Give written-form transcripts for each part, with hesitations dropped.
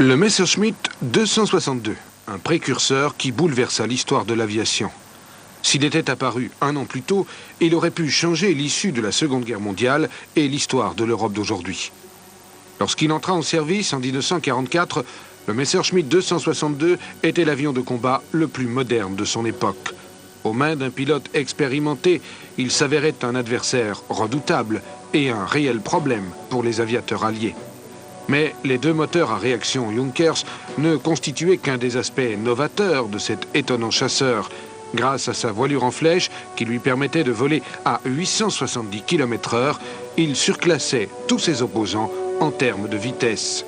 Le Messerschmitt 262, un précurseur qui bouleversa l'histoire de l'aviation. S'il était apparu un an plus tôt, il aurait pu changer l'issue de la Seconde Guerre mondiale et l'histoire de l'Europe d'aujourd'hui. Lorsqu'il entra en service en 1944, le Messerschmitt 262 était l'avion de combat le plus moderne de son époque. Aux mains d'un pilote expérimenté, il s'avérait un adversaire redoutable et un réel problème pour les aviateurs alliés. Mais les deux moteurs à réaction Junkers ne constituaient qu'un des aspects novateurs de cet étonnant chasseur, grâce à sa voilure en flèche qui lui permettait de voler à 870 km/h, il surclassait tous ses opposants en termes de vitesse.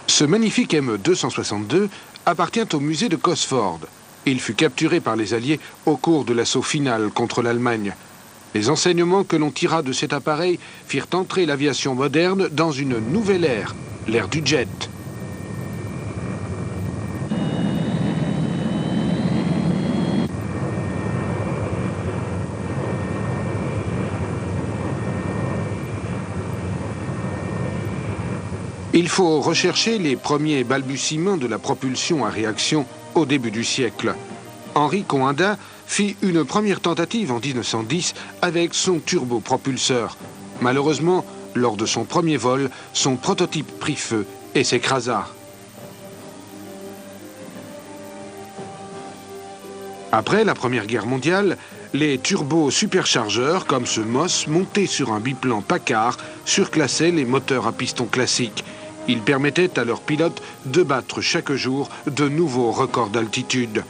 Ce magnifique ME-262 appartient au musée de Gosford. Il fut capturé par les Alliés au cours de l'assaut final contre l'Allemagne. Les enseignements que l'on tira de cet appareil firent entrer l'aviation moderne dans une nouvelle ère, l'ère du jet. Il faut rechercher les premiers balbutiements de la propulsion à réaction au début du siècle. Henri Coandă fit une première tentative en 1910 avec son turbopropulseur. Malheureusement, lors de son premier vol, son prototype prit feu et s'écrasa. Après la Première Guerre mondiale, les turbos-superchargeurs, comme ce Moss, montés sur un biplan Packard, surclassaient les moteurs à piston classiques. Ils permettaient à leurs pilotes de battre chaque jour de nouveaux records d'altitude.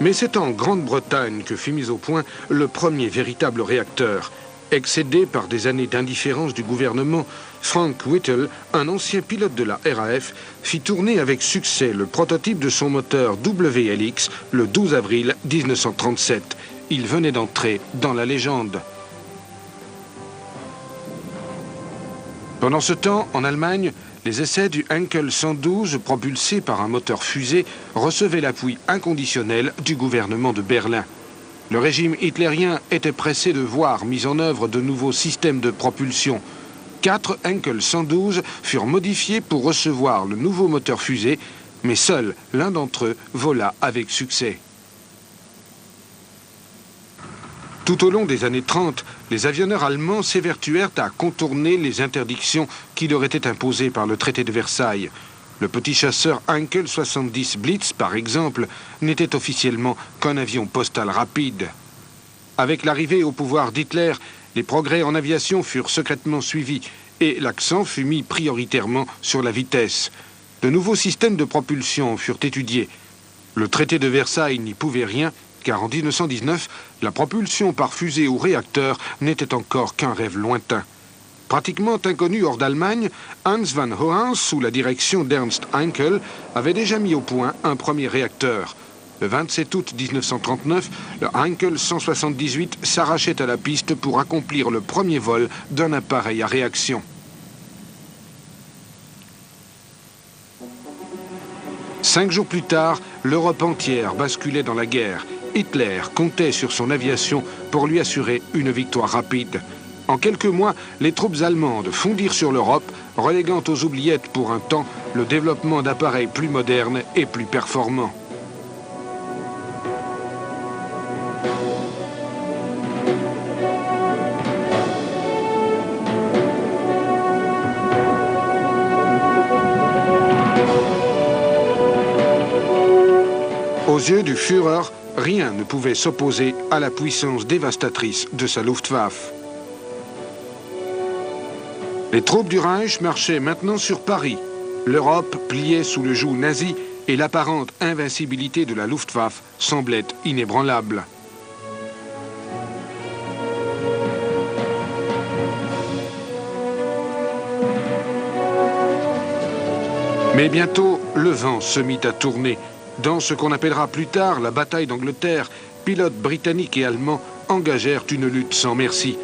Mais c'est en Grande-Bretagne que fut mis au point le premier véritable réacteur. Excédé par des années d'indifférence du gouvernement, Frank Whittle, un ancien pilote de la RAF, fit tourner avec succès le prototype de son moteur WLX le 12 avril 1937. Il venait d'entrer dans la légende. Pendant ce temps, en Allemagne, les essais du Heinkel 112, propulsés par un moteur fusée, recevaient l'appui inconditionnel du gouvernement de Berlin. Le régime hitlérien était pressé de voir mis en œuvre de nouveaux systèmes de propulsion. 4 Heinkel 112 furent modifiés pour recevoir le nouveau moteur fusée, mais seul l'un d'entre eux vola avec succès. Tout au long des années 30, les avionneurs allemands s'évertuèrent à contourner les interdictions qui leur étaient imposées par le traité de Versailles. Le petit chasseur Heinkel 70 Blitz, par exemple, n'était officiellement qu'un avion postal rapide. Avec l'arrivée au pouvoir d'Hitler, les progrès en aviation furent secrètement suivis et l'accent fut mis prioritairement sur la vitesse. De nouveaux systèmes de propulsion furent étudiés. Le traité de Versailles n'y pouvait rien, car en 1919, la propulsion par fusée ou réacteur n'était encore qu'un rêve lointain. Pratiquement inconnu hors d'Allemagne, Hans van Hoens, sous la direction d'Ernst Heinkel, avait déjà mis au point un premier réacteur. Le 27 août 1939, le Heinkel 178 s'arrachait à la piste pour accomplir le premier vol d'un appareil à réaction. 5 jours plus tard, l'Europe entière basculait dans la guerre. Hitler comptait sur son aviation pour lui assurer une victoire rapide. En quelques mois, les troupes allemandes fondirent sur l'Europe, reléguant aux oubliettes pour un temps le développement d'appareils plus modernes et plus performants. Aux yeux du Führer, rien ne pouvait s'opposer à la puissance dévastatrice de sa Luftwaffe. Les troupes du Reich marchaient maintenant sur Paris. L'Europe pliait sous le joug nazi et l'apparente invincibilité de la Luftwaffe semblait inébranlable. Mais bientôt, le vent se mit à tourner. Dans ce qu'on appellera plus tard la bataille d'Angleterre, pilotes britanniques et allemands engagèrent une lutte sans merci.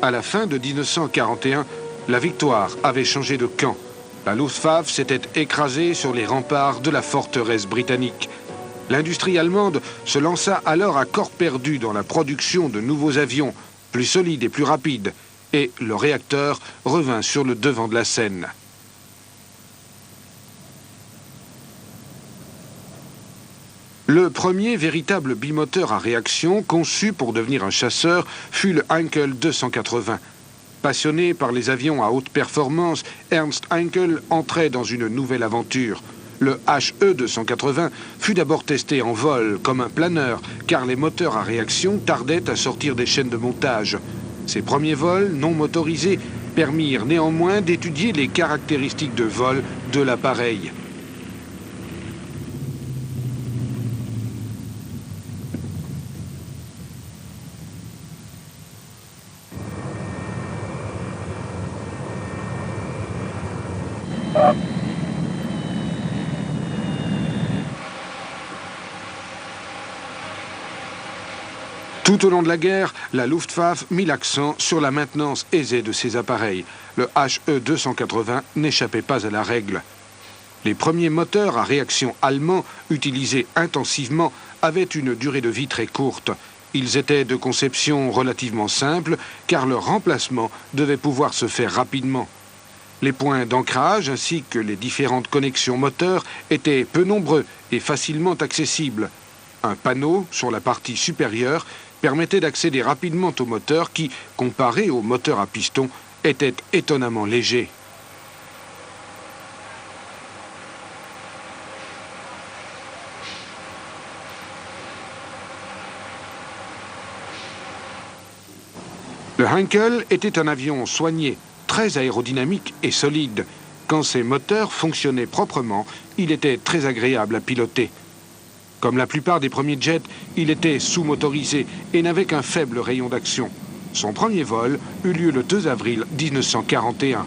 À la fin de 1941, la victoire avait changé de camp. La Luftwaffe s'était écrasée sur les remparts de la forteresse britannique. L'industrie allemande se lança alors à corps perdu dans la production de nouveaux avions, plus solides et plus rapides, et le réacteur revint sur le devant de la scène. Le premier véritable bimoteur à réaction conçu pour devenir un chasseur fut le Heinkel 280. Passionné par les avions à haute performance, Ernst Heinkel entrait dans une nouvelle aventure. Le HE 280 fut d'abord testé en vol comme un planeur, car les moteurs à réaction tardaient à sortir des chaînes de montage. Ces premiers vols non motorisés permirent néanmoins d'étudier les caractéristiques de vol de l'appareil. Tout au long de la guerre, la Luftwaffe mit l'accent sur la maintenance aisée de ses appareils. Le HE 280 n'échappait pas à la règle. Les premiers moteurs à réaction allemands, utilisés intensivement, avaient une durée de vie très courte. Ils étaient de conception relativement simple, car leur remplacement devait pouvoir se faire rapidement. Les points d'ancrage ainsi que les différentes connexions moteurs étaient peu nombreux et facilement accessibles. Un panneau sur la partie supérieure permettait d'accéder rapidement au moteur qui, comparé au moteur à piston, était étonnamment léger. Le Heinkel était un avion soigné, très aérodynamique et solide. Quand ses moteurs fonctionnaient proprement, il était très agréable à piloter. Comme la plupart des premiers jets, il était sous-motorisé et n'avait qu'un faible rayon d'action. Son premier vol eut lieu le 2 avril 1941.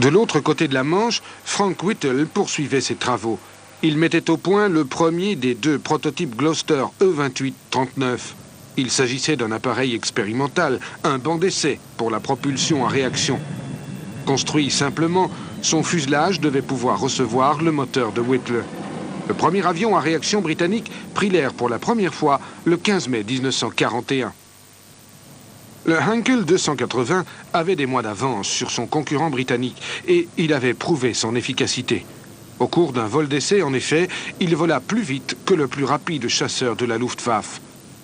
De l'autre côté de la Manche, Frank Whittle poursuivait ses travaux. Il mettait au point le premier des deux prototypes Gloster E28-39. Il s'agissait d'un appareil expérimental, un banc d'essai pour la propulsion à réaction. Construit simplement, son fuselage devait pouvoir recevoir le moteur de Whittle. Le premier avion à réaction britannique prit l'air pour la première fois le 15 mai 1941. Le Heinkel 280 avait des mois d'avance sur son concurrent britannique et il avait prouvé son efficacité. Au cours d'un vol d'essai, en effet, il vola plus vite que le plus rapide chasseur de la Luftwaffe.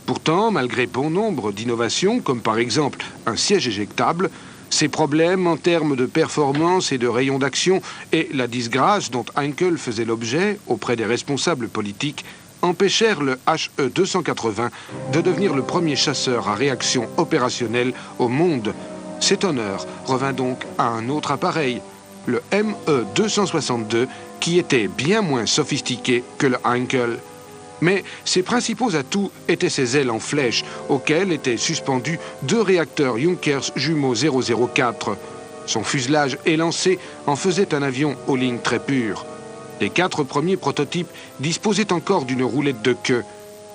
Pourtant, malgré bon nombre d'innovations, comme par exemple un siège éjectable, ses problèmes en termes de performance et de rayon d'action et la disgrâce dont Heinkel faisait l'objet auprès des responsables politiques empêchèrent le HE 280 de devenir le premier chasseur à réaction opérationnelle au monde. Cet honneur revint donc à un autre appareil, le ME 262, qui était bien moins sophistiqué que le Heinkel. Mais ses principaux atouts étaient ses ailes en flèche, auxquelles étaient suspendus deux réacteurs Junkers jumeaux 004. Son fuselage élancé en faisait un avion aux lignes très pures. Les 4 premiers prototypes disposaient encore d'une roulette de queue.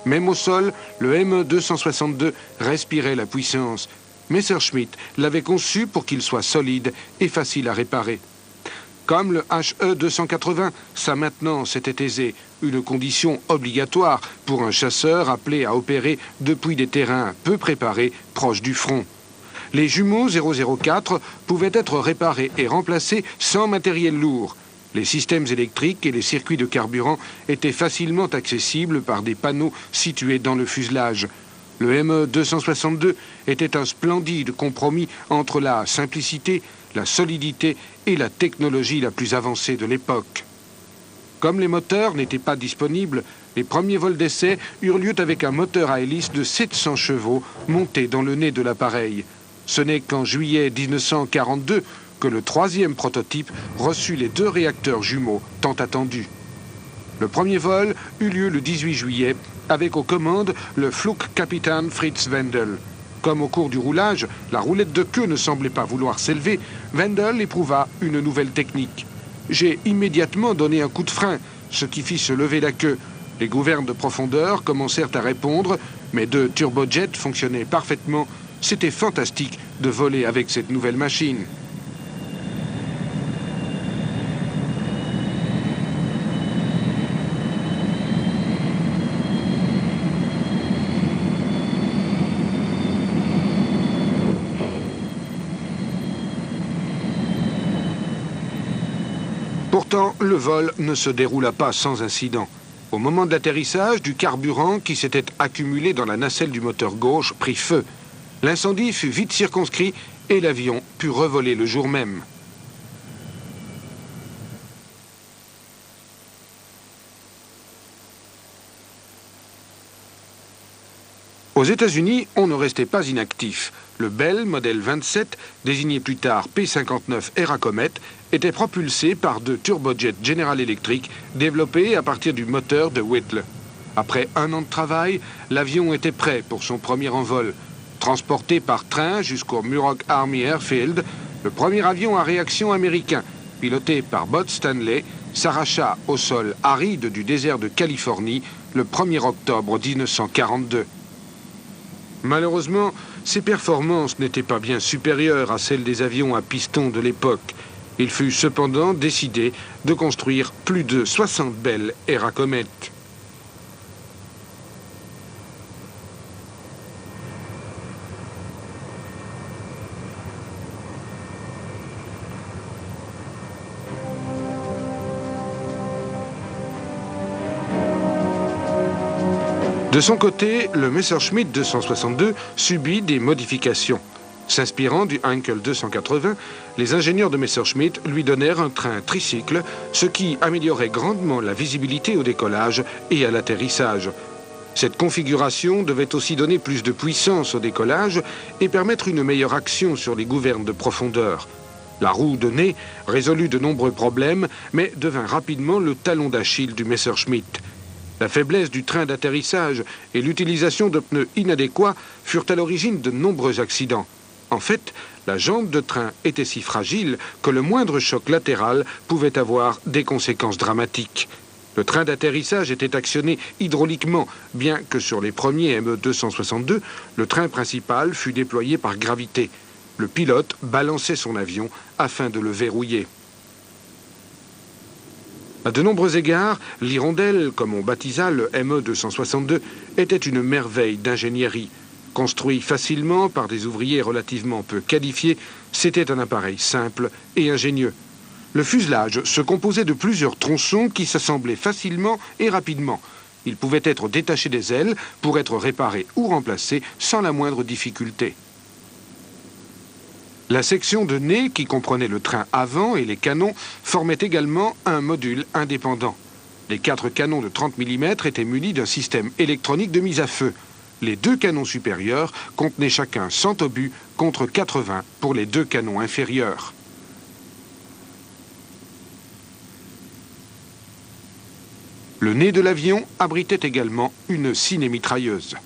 Même au sol, le ME 262 respirait la puissance. Messerschmitt l'avait conçu pour qu'il soit solide et facile à réparer. Comme le HE 280, sa maintenance était aisée, une condition obligatoire pour un chasseur appelé à opérer depuis des terrains peu préparés proches du front. Les jumeaux 004 pouvaient être réparés et remplacés sans matériel lourd. Les systèmes électriques et les circuits de carburant étaient facilement accessibles par des panneaux situés dans le fuselage. Le ME 262 était un splendide compromis entre la simplicité, la solidité et la technologie la plus avancée de l'époque. Comme les moteurs n'étaient pas disponibles, les premiers vols d'essai eurent lieu avec un moteur à hélice de 700 chevaux monté dans le nez de l'appareil. Ce n'est qu'en juillet 1942 que le troisième prototype reçut les 2 réacteurs jumeaux tant attendus. Le premier vol eut lieu le 18 juillet avec aux commandes le Flugkapitän Fritz Wendel. Comme au cours du roulage, la roulette de queue ne semblait pas vouloir s'élever, Wendel éprouva une nouvelle technique. J'ai immédiatement donné un coup de frein, ce qui fit se lever la queue. Les gouvernes de profondeur commencèrent à répondre, mes 2 turbojets fonctionnaient parfaitement. C'était fantastique de voler avec cette nouvelle machine. Pourtant, le vol ne se déroula pas sans incident. Au moment de l'atterrissage, du carburant qui s'était accumulé dans la nacelle du moteur gauche prit feu. L'incendie fut vite circonscrit et l'avion put revoler le jour même. Aux États-Unis, on ne restait pas inactif. Le Bell modèle 27, désigné plus tard P-59 Aerocomet, était propulsé par 2 turbojets General Electric développés à partir du moteur de Whittle. Après 1 an de travail, l'avion était prêt pour son premier envol. Transporté par train jusqu'au Muroc Army Airfield, le premier avion à réaction américain, piloté par Bud Stanley, s'arracha au sol aride du désert de Californie le 1er octobre 1942. Malheureusement, ses performances n'étaient pas bien supérieures à celles des avions à piston de l'époque. Il fut cependant décidé de construire plus de 60 Bell Aerocomet. De son côté, le Messerschmitt 262 subit des modifications. S'inspirant du Heinkel 280, les ingénieurs de Messerschmitt lui donnèrent un train tricycle, ce qui améliorait grandement la visibilité au décollage et à l'atterrissage. Cette configuration devait aussi donner plus de puissance au décollage et permettre une meilleure action sur les gouvernes de profondeur. La roue de nez résolut de nombreux problèmes, mais devint rapidement le talon d'Achille du Messerschmitt. La faiblesse du train d'atterrissage et l'utilisation de pneus inadéquats furent à l'origine de nombreux accidents. En fait, la jambe de train était si fragile que le moindre choc latéral pouvait avoir des conséquences dramatiques. Le train d'atterrissage était actionné hydrauliquement, bien que sur les premiers ME-262, le train principal fut déployé par gravité. Le pilote balançait son avion afin de le verrouiller. À de nombreux égards, l'Hirondelle, comme on baptisa le ME-262, était une merveille d'ingénierie. Construit facilement par des ouvriers relativement peu qualifiés, c'était un appareil simple et ingénieux. Le fuselage se composait de plusieurs tronçons qui s'assemblaient facilement et rapidement. Ils pouvaient être détachés des ailes pour être réparés ou remplacés sans la moindre difficulté. La section de nez, qui comprenait le train avant et les canons, formait également un module indépendant. Les 4 canons de 30 mm étaient munis d'un système électronique de mise à feu. Les 2 canons supérieurs contenaient chacun 100 obus contre 80 pour les 2 canons inférieurs. Le nez de l'avion abritait également une cinémitrailleuse.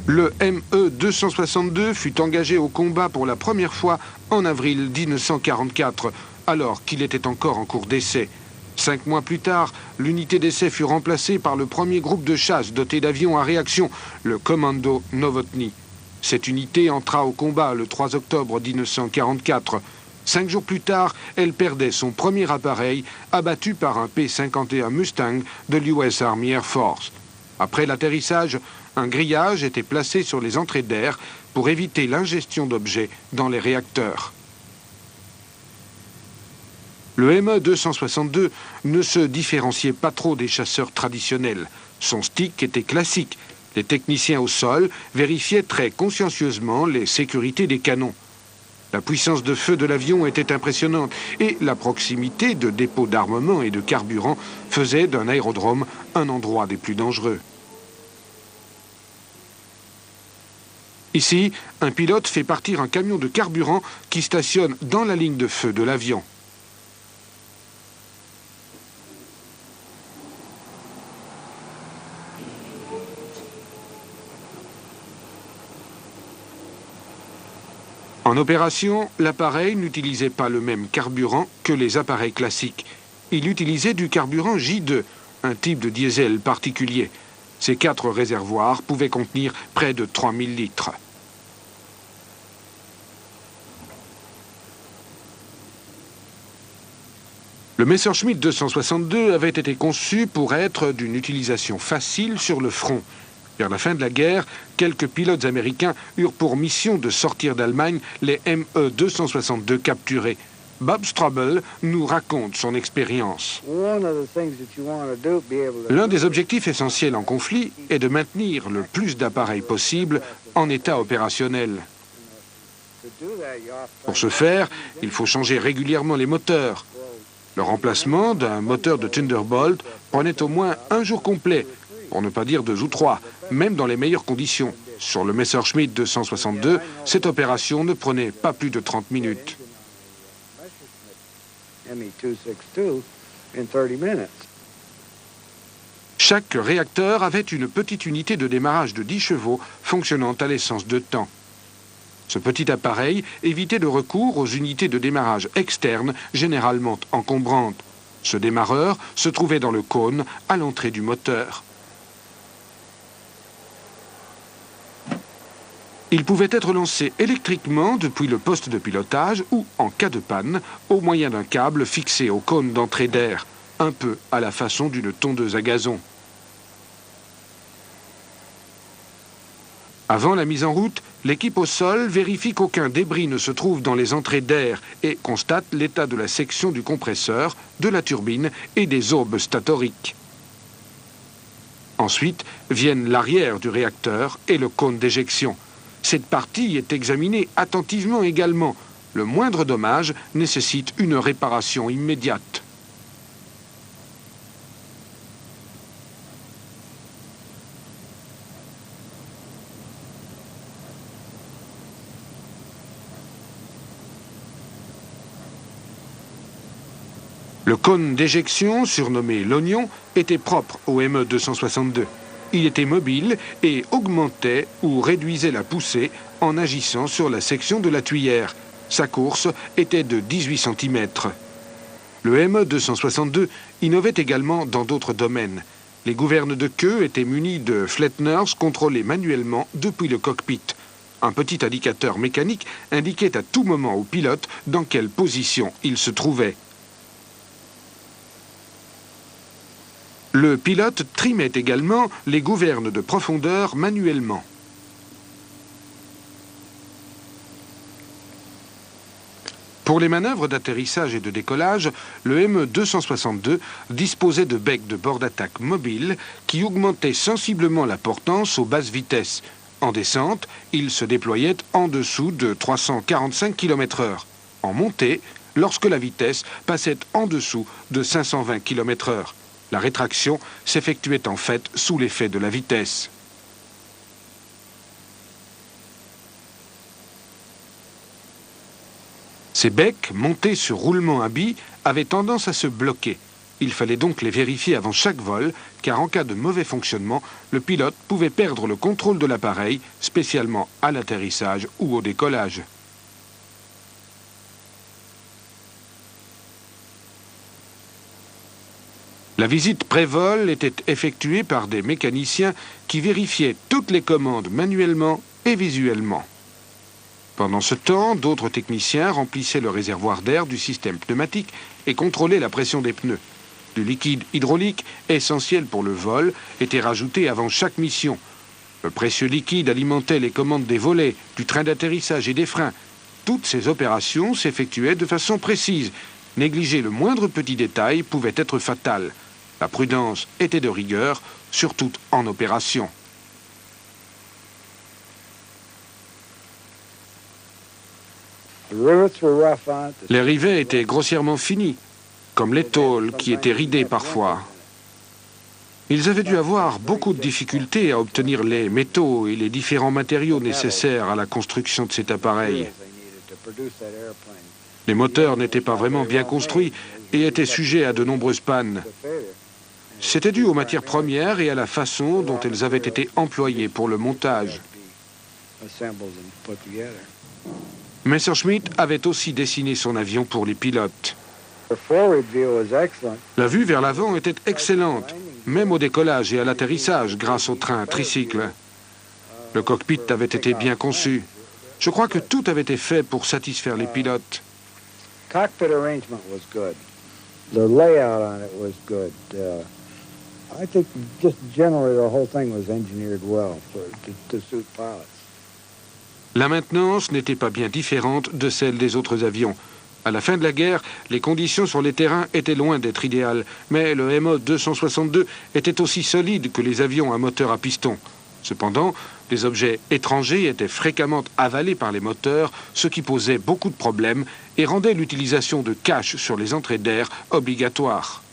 Le ME-262 fut engagé au combat pour la première fois en avril 1944, alors qu'il était encore en cours d'essai. 5 mois plus tard, l'unité d'essai fut remplacée par le premier groupe de chasse doté d'avions à réaction, le Commando Novotny. Cette unité entra au combat le 3 octobre 1944. 5 jours plus tard, elle perdait son premier appareil, abattu par un P-51 Mustang de l'US Army Air Force. Après l'atterrissage, un grillage était placé sur les entrées d'air pour éviter l'ingestion d'objets dans les réacteurs. Le ME-262 ne se différenciait pas trop des chasseurs traditionnels. Son stick était classique. Les techniciens au sol vérifiaient très consciencieusement les sécurités des canons. La puissance de feu de l'avion était impressionnante et la proximité de dépôts d'armement et de carburant faisait d'un aérodrome un endroit des plus dangereux. Ici, un pilote fait partir un camion de carburant qui stationne dans la ligne de feu de l'avion. En opération, l'appareil n'utilisait pas le même carburant que les appareils classiques. Il utilisait du carburant J2, un type de diesel particulier. Ces 4 réservoirs pouvaient contenir près de 3000 litres. Le Messerschmitt 262 avait été conçu pour être d'une utilisation facile sur le front. Vers la fin de la guerre, quelques pilotes américains eurent pour mission de sortir d'Allemagne les ME-262 capturés. Bob Strobel nous raconte son expérience. L'un des objectifs essentiels en conflit est de maintenir le plus d'appareils possible en état opérationnel. Pour ce faire, il faut changer régulièrement les moteurs. Le remplacement d'un moteur de Thunderbolt prenait au moins un jour complet, pour ne pas dire 2 ou 3, même dans les meilleures conditions. Sur le Messerschmitt 262, cette opération ne prenait pas plus de 30 minutes. Chaque réacteur avait une petite unité de démarrage de 10 chevaux fonctionnant à l'essence de temps. Ce petit appareil évitait le recours aux unités de démarrage externes, généralement encombrantes. Ce démarreur se trouvait dans le cône à l'entrée du moteur. Il pouvait être lancé électriquement depuis le poste de pilotage ou, en cas de panne, au moyen d'un câble fixé au cône d'entrée d'air, un peu à la façon d'une tondeuse à gazon. Avant la mise en route, l'équipe au sol vérifie qu'aucun débris ne se trouve dans les entrées d'air et constate l'état de la section du compresseur, de la turbine et des aubes statoriques. Ensuite viennent l'arrière du réacteur et le cône d'éjection. Cette partie est examinée attentivement également. Le moindre dommage nécessite une réparation immédiate. Le cône d'éjection, surnommé l'oignon, était propre au ME-262. Il était mobile et augmentait ou réduisait la poussée en agissant sur la section de la tuyère. Sa course était de 18 cm. Le ME-262 innovait également dans d'autres domaines. Les gouvernes de queue étaient munies de flatteners contrôlés manuellement depuis le cockpit. Un petit indicateur mécanique indiquait à tout moment au pilote dans quelle position il se trouvait. Le pilote trimait également les gouvernes de profondeur manuellement. Pour les manœuvres d'atterrissage et de décollage, le ME-262 disposait de becs de bord d'attaque mobiles qui augmentaient sensiblement la portance aux basses vitesses. En descente, il se déployait en dessous de 345 km/h. En montée, lorsque la vitesse passait en dessous de 520 km/h. La rétraction s'effectuait en fait sous l'effet de la vitesse. Ces becs, montés sur roulement à billes, avaient tendance à se bloquer. Il fallait donc les vérifier avant chaque vol, car en cas de mauvais fonctionnement, le pilote pouvait perdre le contrôle de l'appareil, spécialement à l'atterrissage ou au décollage. La visite pré-vol était effectuée par des mécaniciens qui vérifiaient toutes les commandes manuellement et visuellement. Pendant ce temps, d'autres techniciens remplissaient le réservoir d'air du système pneumatique et contrôlaient la pression des pneus. Du liquide hydraulique, essentiel pour le vol, était rajouté avant chaque mission. Le précieux liquide alimentait les commandes des volets, du train d'atterrissage et des freins. Toutes ces opérations s'effectuaient de façon précise. Négliger le moindre petit détail pouvait être fatal. La prudence était de rigueur, surtout en opération. Les rivets étaient grossièrement finis, comme les tôles qui étaient ridées parfois. Ils avaient dû avoir beaucoup de difficultés à obtenir les métaux et les différents matériaux nécessaires à la construction de cet appareil. Les moteurs n'étaient pas vraiment bien construits et étaient sujets à de nombreuses pannes. C'était dû aux matières premières et à la façon dont elles avaient été employées pour le montage. Messerschmitt avait aussi dessiné son avion pour les pilotes. La vue vers l'avant était excellente, même au décollage et à l'atterrissage grâce au train tricycle. Le cockpit avait été bien conçu. Je crois que tout avait été fait pour satisfaire les pilotes. Cockpit arrangement was good. The layout on it was good. I think just generally the whole thing was engineered well to suit pilots. La maintenance n'était pas bien différente de celle des autres avions. À la fin de la guerre, les conditions sur les terrains étaient loin d'être idéales, mais le ME-262 était aussi solide que les avions à moteur à piston. Cependant, des objets étrangers étaient fréquemment avalés par les moteurs, ce qui posait beaucoup de problèmes et rendait l'utilisation de caches sur les entrées d'air obligatoire.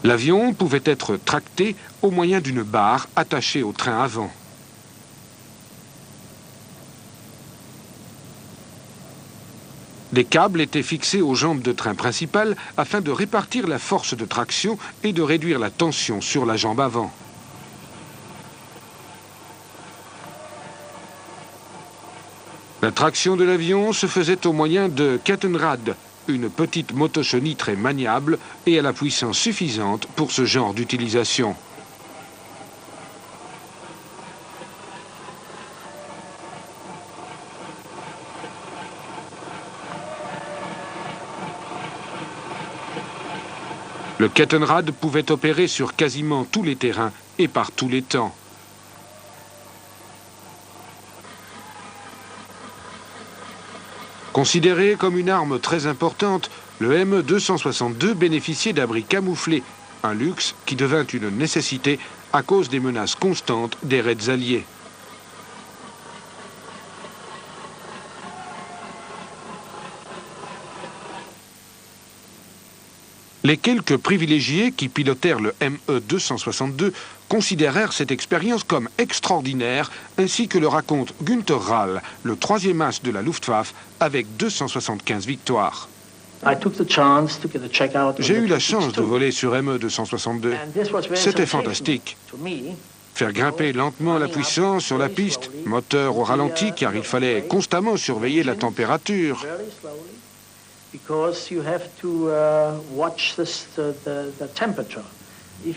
L'avion pouvait être tracté au moyen d'une barre attachée au train avant. Des câbles étaient fixés aux jambes de train principales afin de répartir la force de traction et de réduire la tension sur la jambe avant. La traction de l'avion se faisait au moyen de Kettenrad, une petite motochenille très maniable et à la puissance suffisante pour ce genre d'utilisation. Le Kettenrad pouvait opérer sur quasiment tous les terrains et par tous les temps. Considéré comme une arme très importante, le ME-262 bénéficiait d'abris camouflés, un luxe qui devint une nécessité à cause des menaces constantes des raids alliés. Les quelques privilégiés qui pilotèrent le ME-262 considérèrent cette expérience comme extraordinaire, ainsi que le raconte Günther Rall, le troisième as de la Luftwaffe, avec 275 victoires. J'ai eu la chance de voler sur ME-262. C'était fantastique. Faire grimper lentement la puissance sur la piste, moteur au ralenti car il fallait constamment surveiller la température.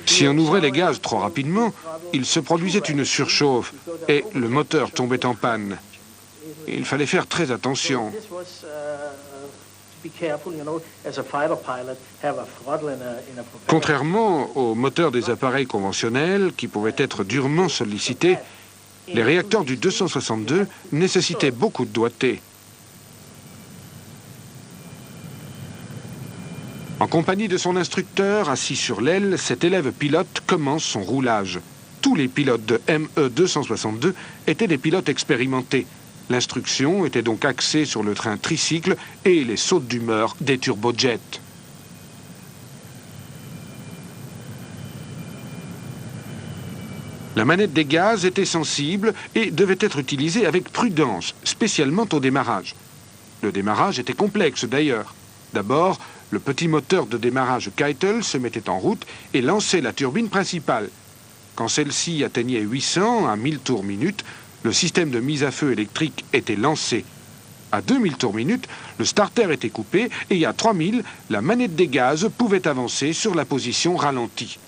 Si on ouvrait les gaz trop rapidement, il se produisait une surchauffe et le moteur tombait en panne. Il fallait faire très attention. Contrairement aux moteurs des appareils conventionnels qui pouvaient être durement sollicités, les réacteurs du 262 nécessitaient beaucoup de doigté. En compagnie de son instructeur, assis sur l'aile, cet élève pilote commence son roulage. Tous les pilotes de ME-262 étaient des pilotes expérimentés. L'instruction était donc axée sur le train tricycle et les sautes d'humeur des turbojets. La manette des gaz était sensible et devait être utilisée avec prudence, spécialement au démarrage. Le démarrage était complexe d'ailleurs. D'abord, le petit moteur de démarrage Keitel se mettait en route et lançait la turbine principale. Quand celle-ci atteignait 800 à 1000 tours minute, le système de mise à feu électrique était lancé. À 2000 tours minute, le starter était coupé et à 3000, la manette des gaz pouvait avancer sur la position ralentie.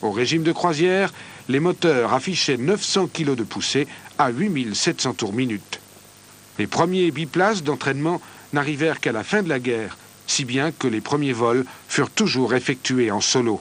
Au régime de croisière, les moteurs affichaient 900 kg de poussée à 8700 tours minute. Les premiers biplaces d'entraînement n'arrivèrent qu'à la fin de la guerre, si bien que les premiers vols furent toujours effectués en solo.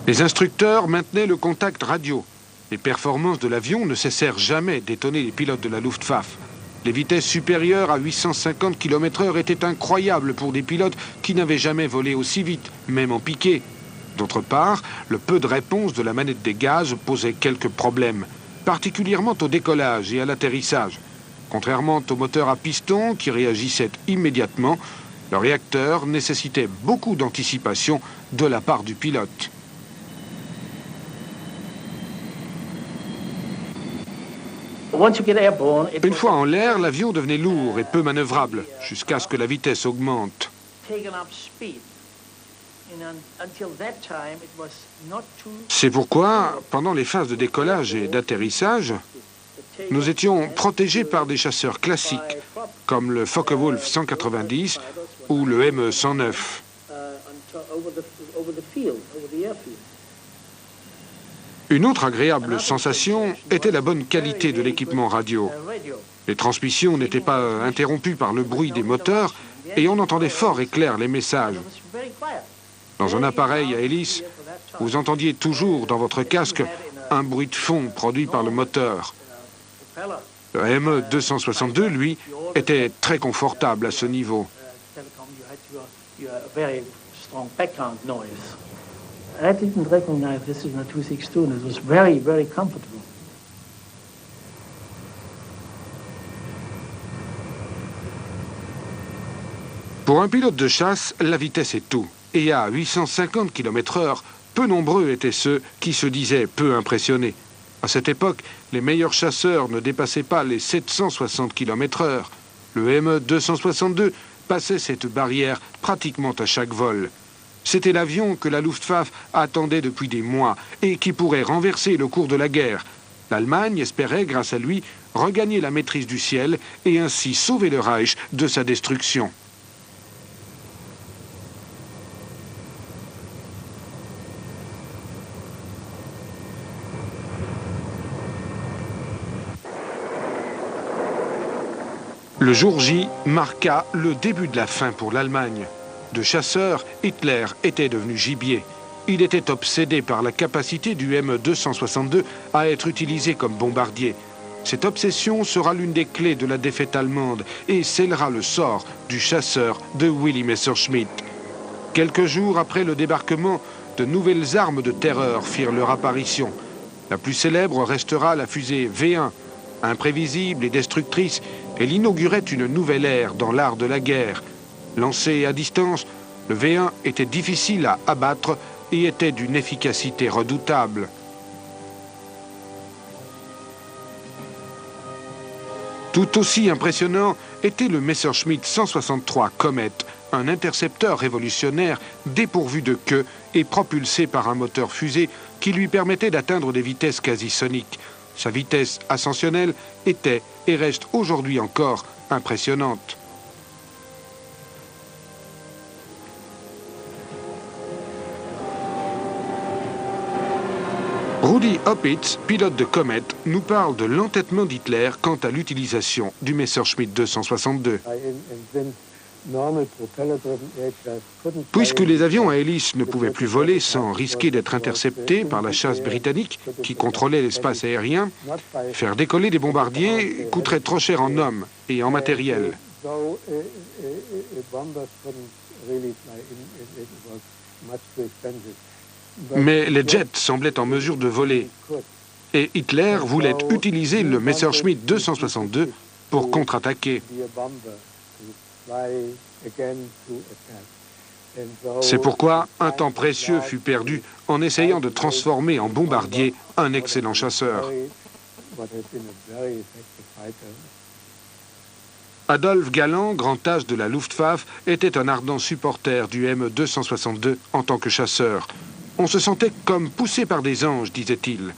Les instructeurs maintenaient le contact radio. Les performances de l'avion ne cessèrent jamais d'étonner les pilotes de la Luftwaffe. Les vitesses supérieures à 850 km/h étaient incroyables pour des pilotes qui n'avaient jamais volé aussi vite, même en piqué. D'autre part, le peu de réponse de la manette des gaz posait quelques problèmes, particulièrement au décollage et à l'atterrissage. Contrairement au moteur à piston qui réagissait immédiatement, le réacteur nécessitait beaucoup d'anticipation de la part du pilote. Une fois en l'air, l'avion devenait lourd et peu manœuvrable, jusqu'à ce que la vitesse augmente. C'est pourquoi, pendant les phases de décollage et d'atterrissage, nous étions protégés par des chasseurs classiques, comme le Focke-Wulf 190 ou le ME 109. Une autre agréable sensation était la bonne qualité de l'équipement radio. Les transmissions n'étaient pas interrompues par le bruit des moteurs et on entendait fort et clair les messages. Dans un appareil à hélice, vous entendiez toujours dans votre casque un bruit de fond produit par le moteur. Le ME 262, lui, était très confortable à ce niveau. I didn't recognize this is a 262, and it was very, very comfortable. Pour un pilote de chasse, la vitesse est tout. Et à 850 km/h, peu nombreux étaient ceux qui se disaient peu impressionnés. À cette époque, les meilleurs chasseurs ne dépassaient pas les 760 km/h. Le ME 262 passait cette barrière pratiquement à chaque vol. C'était l'avion que la Luftwaffe attendait depuis des mois et qui pourrait renverser le cours de la guerre. L'Allemagne espérait, grâce à lui, regagner la maîtrise du ciel et ainsi sauver le Reich de sa destruction. Le jour J marqua le début de la fin pour l'Allemagne. De chasseur, Hitler était devenu gibier. Il était obsédé par la capacité du ME 262 à être utilisé comme bombardier. Cette obsession sera l'une des clés de la défaite allemande et scellera le sort du chasseur de Willy Messerschmitt. Quelques jours après le débarquement, de nouvelles armes de terreur firent leur apparition. La plus célèbre restera la fusée V1. Imprévisible et destructrice, elle inaugurait une nouvelle ère dans l'art de la guerre. Lancé à distance, le V1 était difficile à abattre et était d'une efficacité redoutable. Tout aussi impressionnant était le Messerschmitt 163 Comet, un intercepteur révolutionnaire dépourvu de queue et propulsé par un moteur fusée qui lui permettait d'atteindre des vitesses quasi soniques. Sa vitesse ascensionnelle était et reste aujourd'hui encore impressionnante. Rudi Opitz, pilote de Comet, nous parle de l'entêtement d'Hitler quant à l'utilisation du Messerschmitt 262. Puisque les avions à hélice ne pouvaient plus voler sans risquer d'être interceptés par la chasse britannique qui contrôlait l'espace aérien, faire décoller des bombardiers coûterait trop cher en hommes et en matériel. Mais les jets semblaient en mesure de voler. Et Hitler voulait utiliser le Messerschmitt 262 pour contre-attaquer. C'est pourquoi un temps précieux fut perdu en essayant de transformer en bombardier un excellent chasseur. Adolf Galland, grand âge de la Luftwaffe, était un ardent supporter du ME 262 en tant que chasseur. On se sentait comme poussé par des anges, disait-il.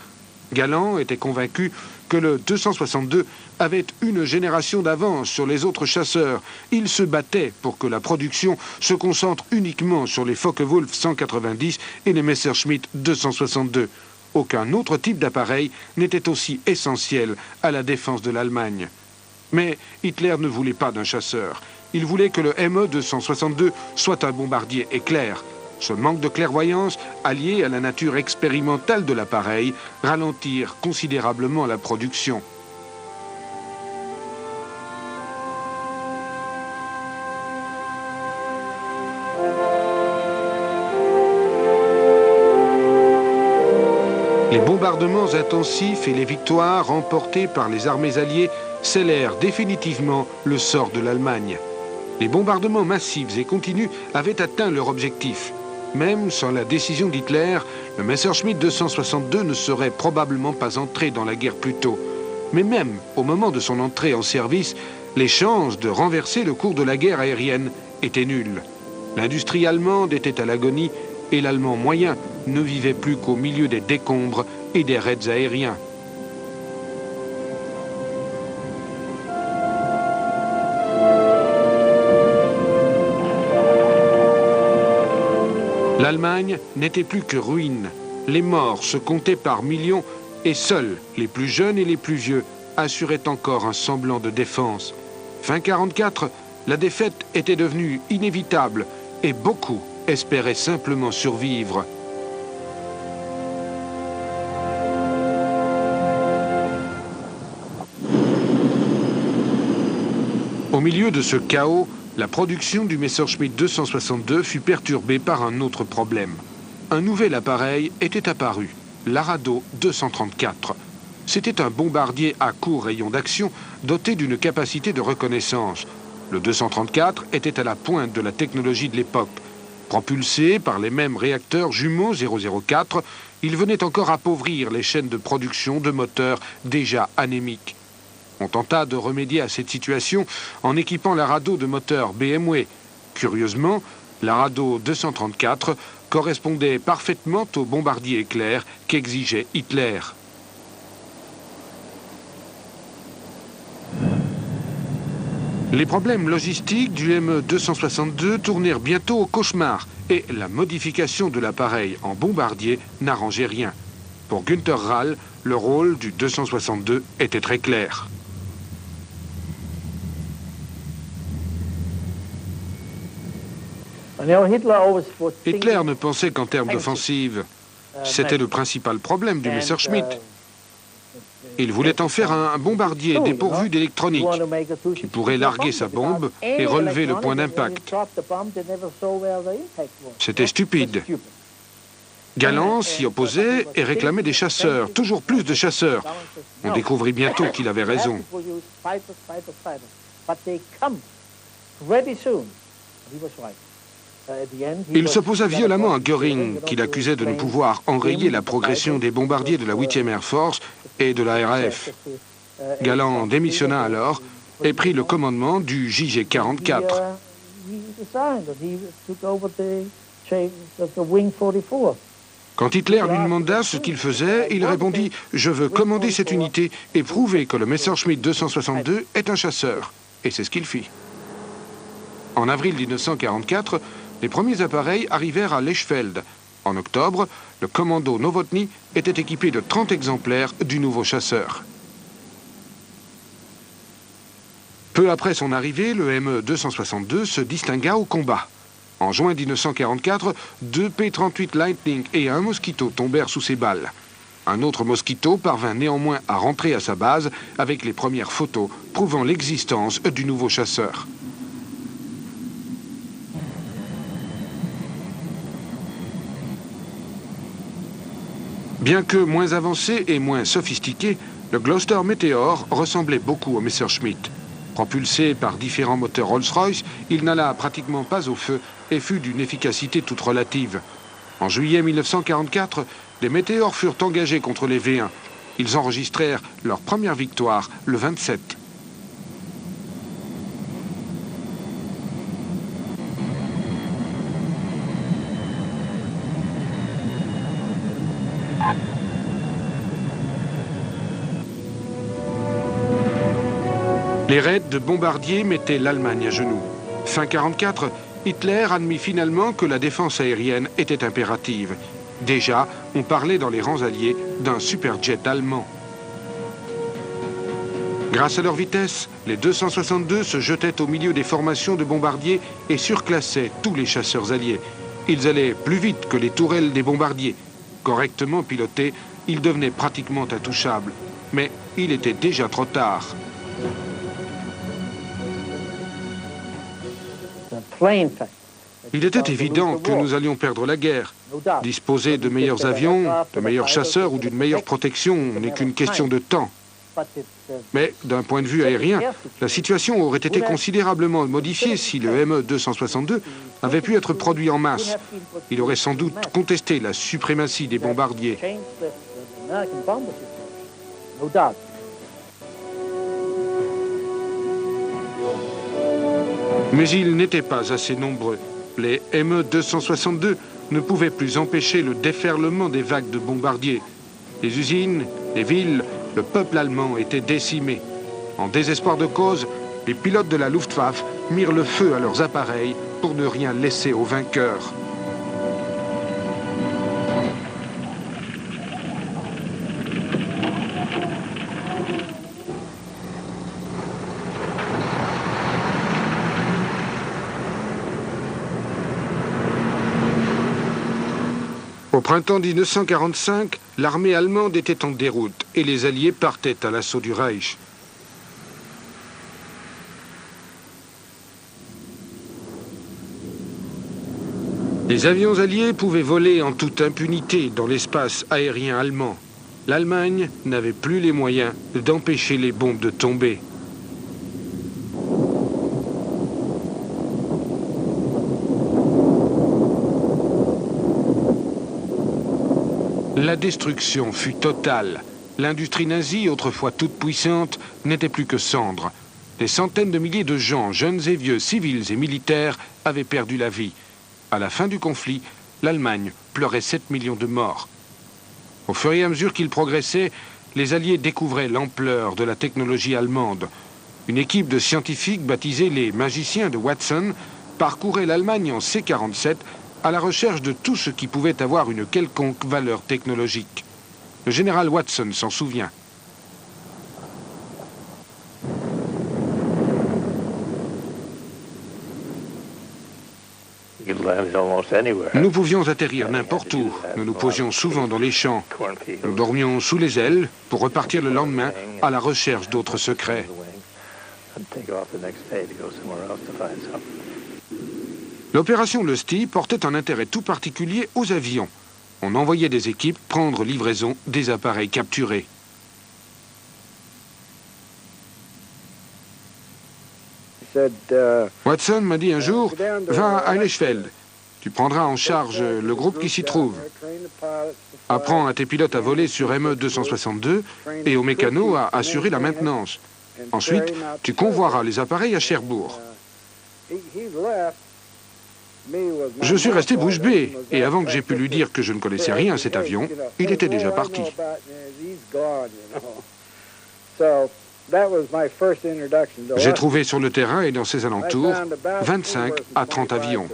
Galland était convaincu que le 262 avait une génération d'avance sur les autres chasseurs. Il se battait pour que la production se concentre uniquement sur les Focke-Wulf 190 et les Messerschmitt 262. Aucun autre type d'appareil n'était aussi essentiel à la défense de l'Allemagne. Mais Hitler ne voulait pas d'un chasseur. Il voulait que le ME 262 soit un bombardier éclair. Ce manque de clairvoyance, allié à la nature expérimentale de l'appareil, ralentirent considérablement la production. Les bombardements intensifs et les victoires remportées par les armées alliées scellèrent définitivement le sort de l'Allemagne. Les bombardements massifs et continus avaient atteint leur objectif. Même sans la décision d'Hitler, le Messerschmitt 262 ne serait probablement pas entré dans la guerre plus tôt. Mais même au moment de son entrée en service, les chances de renverser le cours de la guerre aérienne étaient nulles. L'industrie allemande était à l'agonie et l'Allemand moyen ne vivait plus qu'au milieu des décombres et des raids aériens. L'Allemagne n'était plus que ruine. Les morts se comptaient par millions et seuls les plus jeunes et les plus vieux assuraient encore un semblant de défense. Fin 1944, la défaite était devenue inévitable et beaucoup espéraient simplement survivre. Au milieu de ce chaos, la production du Messerschmitt 262 fut perturbée par un autre problème. Un nouvel appareil était apparu, l'Arado 234. C'était un bombardier à court rayon d'action doté d'une capacité de reconnaissance. Le 234 était à la pointe de la technologie de l'époque. Propulsé par les mêmes réacteurs jumeaux 004, il venait encore appauvrir les chaînes de production de moteurs déjà anémiques. On tenta de remédier à cette situation en équipant l'Arado de moteurs BMW. Curieusement, l'Arado 234 correspondait parfaitement au bombardier éclair qu'exigeait Hitler. Les problèmes logistiques du ME-262 tournèrent bientôt au cauchemar et la modification de l'appareil en bombardier n'arrangeait rien. Pour Günther Rall, le rôle du 262 était très clair. Hitler ne pensait qu'en termes d'offensive. C'était le principal problème du Messerschmitt. Il voulait en faire un bombardier dépourvu d'électronique, qui pourrait larguer sa bombe et relever le point d'impact. C'était stupide. Galland s'y opposait et réclamait des chasseurs, toujours plus de chasseurs. On découvrit bientôt qu'il avait raison. Il s'opposa violemment à Göring, qu'il accusait de ne pouvoir enrayer la progression des bombardiers de la 8e Air Force et de la RAF. Galland démissionna alors et prit le commandement du JG-44. Quand Hitler lui demanda ce qu'il faisait, il répondit « Je veux commander cette unité et prouver que le Messerschmitt 262 est un chasseur ». Et c'est ce qu'il fit. En avril 1944, les premiers appareils arrivèrent à Lechfeld. En octobre, le commando Novotny était équipé de 30 exemplaires du nouveau chasseur. Peu après son arrivée, le ME-262 se distingua au combat. En juin 1944, 2 P-38 Lightning et un Mosquito tombèrent sous ses balles. Un autre Mosquito parvint néanmoins à rentrer à sa base avec les premières photos prouvant l'existence du nouveau chasseur. Bien que moins avancé et moins sophistiqué, le Gloster Meteor ressemblait beaucoup au Messerschmitt. Propulsé par différents moteurs Rolls-Royce, il n'alla pratiquement pas au feu et fut d'une efficacité toute relative. En juillet 1944, les Météores furent engagés contre les V1. Ils enregistrèrent leur première victoire le 27. Les raids de bombardiers mettaient l'Allemagne à genoux. Fin 1944, Hitler admit finalement que la défense aérienne était impérative. Déjà, on parlait dans les rangs alliés d'un superjet allemand. Grâce à leur vitesse, les 262 se jetaient au milieu des formations de bombardiers et surclassaient tous les chasseurs alliés. Ils allaient plus vite que les tourelles des bombardiers. Correctement pilotés, ils devenaient pratiquement intouchables. Mais il était déjà trop tard. Il était évident que nous allions perdre la guerre. Disposer de meilleurs avions, de meilleurs chasseurs ou d'une meilleure protection n'est qu'une question de temps. Mais d'un point de vue aérien, la situation aurait été considérablement modifiée si le ME-262 avait pu être produit en masse. Il aurait sans doute contesté la suprématie des bombardiers. Mais ils n'étaient pas assez nombreux. Les ME-262 ne pouvaient plus empêcher le déferlement des vagues de bombardiers. Les usines, les villes, le peuple allemand étaient décimés. En désespoir de cause, les pilotes de la Luftwaffe mirent le feu à leurs appareils pour ne rien laisser aux vainqueurs. Au printemps 1945, l'armée allemande était en déroute et les Alliés partaient à l'assaut du Reich. Les avions alliés pouvaient voler en toute impunité dans l'espace aérien allemand. L'Allemagne n'avait plus les moyens d'empêcher les bombes de tomber. La destruction fut totale. L'industrie nazie, autrefois toute puissante, n'était plus que cendre. Des centaines de milliers de gens, jeunes et vieux, civils et militaires, avaient perdu la vie. À la fin du conflit, l'Allemagne pleurait 7 millions de morts. Au fur et à mesure qu'ils progressaient, les Alliés découvraient l'ampleur de la technologie allemande. Une équipe de scientifiques baptisée les magiciens de Watson parcourait l'Allemagne en C-47 à la recherche de tout ce qui pouvait avoir une quelconque valeur technologique. Le général Watson s'en souvient. Nous pouvions atterrir n'importe où. Nous nous posions souvent dans les champs. Nous dormions sous les ailes pour repartir le lendemain à la recherche d'autres secrets. L'opération Lusty portait un intérêt tout particulier aux avions. On envoyait des équipes prendre livraison des appareils capturés. Watson m'a dit un jour, va à Eichsfeld. Tu prendras en charge le groupe qui s'y trouve. Apprends à tes pilotes à voler sur ME-262 et aux mécanos à assurer la maintenance. Ensuite, tu convoieras les appareils à Cherbourg. Je suis resté bouche bée, et avant que j'aie pu lui dire que je ne connaissais rien à cet avion, il était déjà parti. J'ai trouvé sur le terrain et dans ses alentours 25 à 30 avions.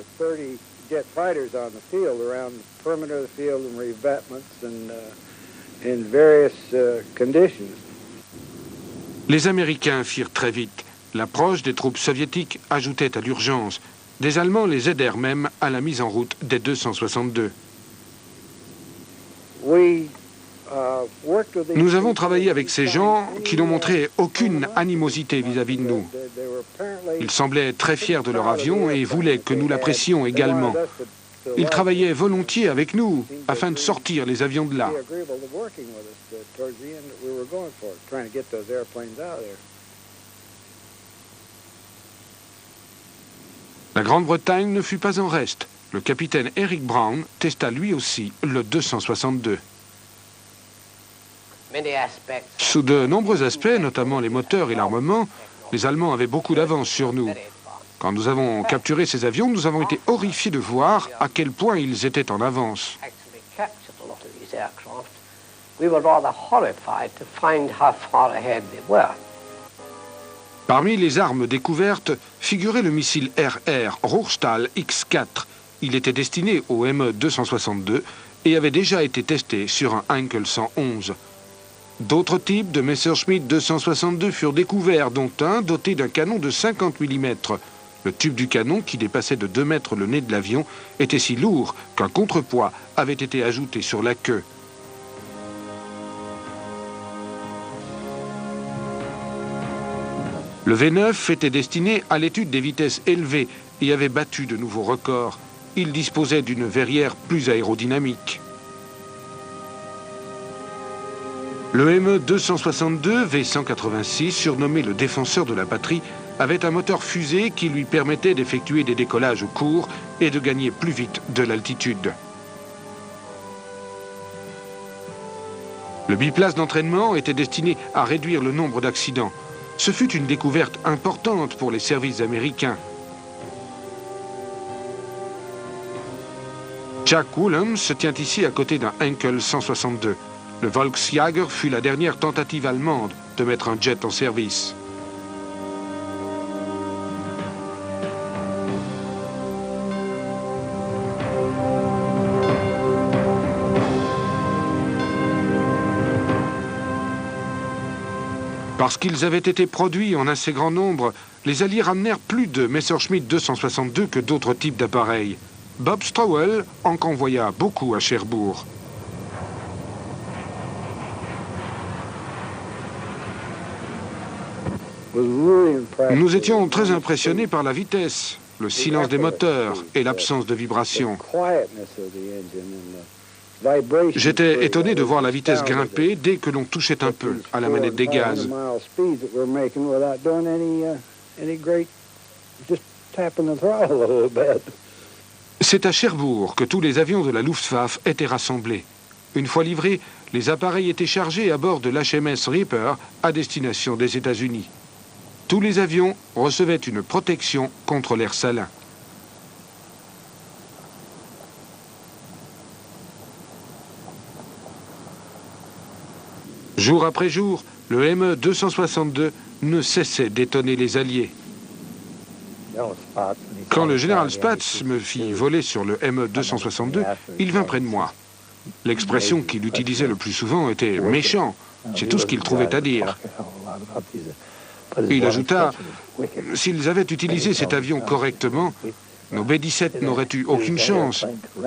Les Américains firent très vite. L'approche des troupes soviétiques ajoutait à l'urgence. Des Allemands les aidèrent même à la mise en route des 262. Nous avons travaillé avec ces gens qui n'ont montré aucune animosité vis-à-vis de nous. Ils semblaient très fiers de leur avion et voulaient que nous l'apprécions également. Ils travaillaient volontiers avec nous afin de sortir les avions de là. La Grande-Bretagne ne fut pas en reste. Le capitaine Eric Brown testa lui aussi le 262. Sous de nombreux aspects, notamment les moteurs et l'armement, les Allemands avaient beaucoup d'avance sur nous. Quand nous avons capturé ces avions, nous avons été horrifiés de voir à quel point ils étaient en avance. Parmi les armes découvertes figurait le missile RR Rohrstahl X4. Il était destiné au ME-262 et avait déjà été testé sur un Heinkel 111. D'autres types de Messerschmitt 262 furent découverts, dont un doté d'un canon de 50 mm. Le tube du canon, qui dépassait de 2 mètres le nez de l'avion, était si lourd qu'un contrepoids avait été ajouté sur la queue. Le V9 était destiné à l'étude des vitesses élevées et avait battu de nouveaux records. Il disposait d'une verrière plus aérodynamique. Le ME 262 V186, surnommé le défenseur de la patrie, avait un moteur fusée qui lui permettait d'effectuer des décollages courts et de gagner plus vite de l'altitude. Le biplace d'entraînement était destiné à réduire le nombre d'accidents. Ce fut une découverte importante pour les services américains. Jack Woolam se tient ici à côté d'un Heinkel 162. Le Volksjäger fut la dernière tentative allemande de mettre un jet en service. Parce qu'ils avaient été produits en assez grand nombre, les Alliés ramenèrent plus de Messerschmitt 262 que d'autres types d'appareils. Bob Strowell en convoya beaucoup à Cherbourg. Nous étions très impressionnés par la vitesse, le silence des moteurs et l'absence de vibration. J'étais étonné de voir la vitesse grimper dès que l'on touchait un peu à la manette des gaz. C'est à Cherbourg que tous les avions de la Luftwaffe étaient rassemblés. Une fois livrés, les appareils étaient chargés à bord de l'HMS Reaper à destination des États-Unis. Tous les avions recevaient une protection contre l'air salin. Jour après jour, le ME 262 ne cessait d'étonner les Alliés. Quand le général Spaatz me fit voler sur le ME 262, il vint près de moi. L'expression qu'il utilisait le plus souvent était « méchant ». C'est tout ce qu'il trouvait à dire. Il ajouta « S'ils avaient utilisé cet avion correctement, nos B-17 n'auraient eu aucune chance.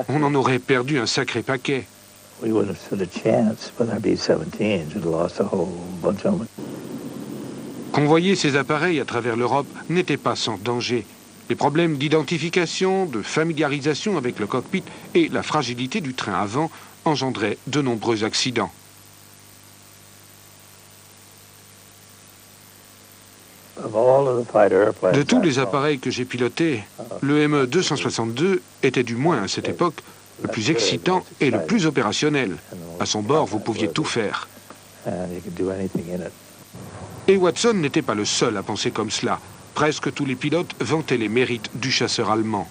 On en aurait perdu un sacré paquet. » Convoyer ces appareils à travers l'Europe n'était pas sans danger. Les problèmes d'identification, de familiarisation avec le cockpit et la fragilité du train avant engendraient de nombreux accidents. De tous les appareils que j'ai pilotés, le ME 262 était du moins à cette époque le plus excitant et le plus opérationnel. À son bord, vous pouviez tout faire. Et Watson n'était pas le seul à penser comme cela. Presque tous les pilotes vantaient les mérites du chasseur allemand.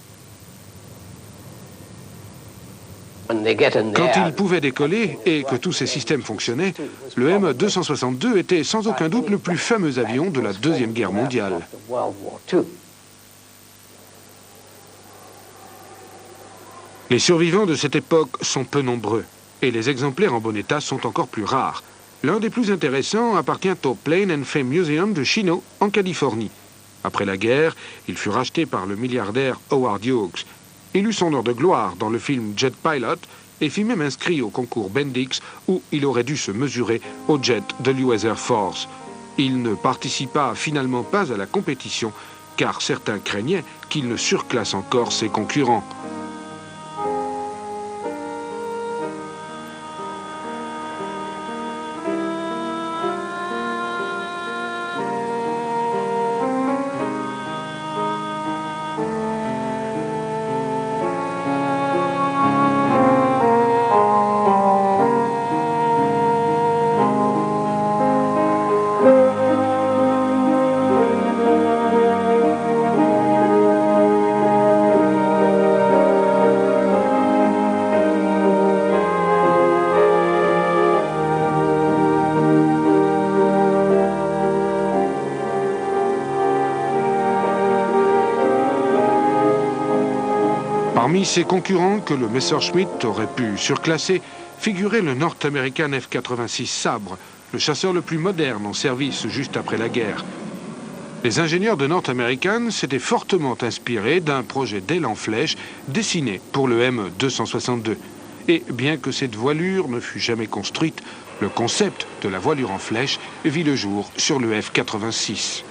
Quand il pouvait décoller et que tous ses systèmes fonctionnaient, le ME 262 était sans aucun doute le plus fameux avion de la Deuxième Guerre mondiale. Les survivants de cette époque sont peu nombreux et les exemplaires en bon état sont encore plus rares. L'un des plus intéressants appartient au Plane and Fame Museum de Chino, en Californie. Après la guerre, il fut racheté par le milliardaire Howard Hughes. Il eut son heure de gloire dans le film Jet Pilot et fut même inscrit au concours Bendix où il aurait dû se mesurer au jet de l'US Air Force. Il ne participa finalement pas à la compétition car certains craignaient qu'il ne surclasse encore ses concurrents. Parmi ses concurrents que le Messerschmitt aurait pu surclasser, figurait le North-American F-86 Sabre, le chasseur le plus moderne en service juste après la guerre. Les ingénieurs de North American s'étaient fortement inspirés d'un projet d'aile en flèche dessiné pour le M262. Et bien que cette voilure ne fût jamais construite, le concept de la voilure en flèche vit le jour sur le F-86.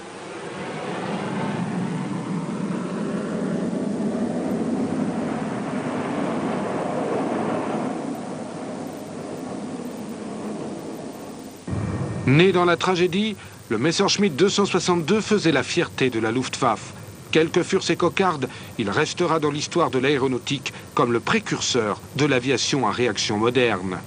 Né dans la tragédie, le Messerschmitt 262 faisait la fierté de la Luftwaffe. Quelles que furent ses cocardes, il restera dans l'histoire de l'aéronautique comme le précurseur de l'aviation à réaction moderne.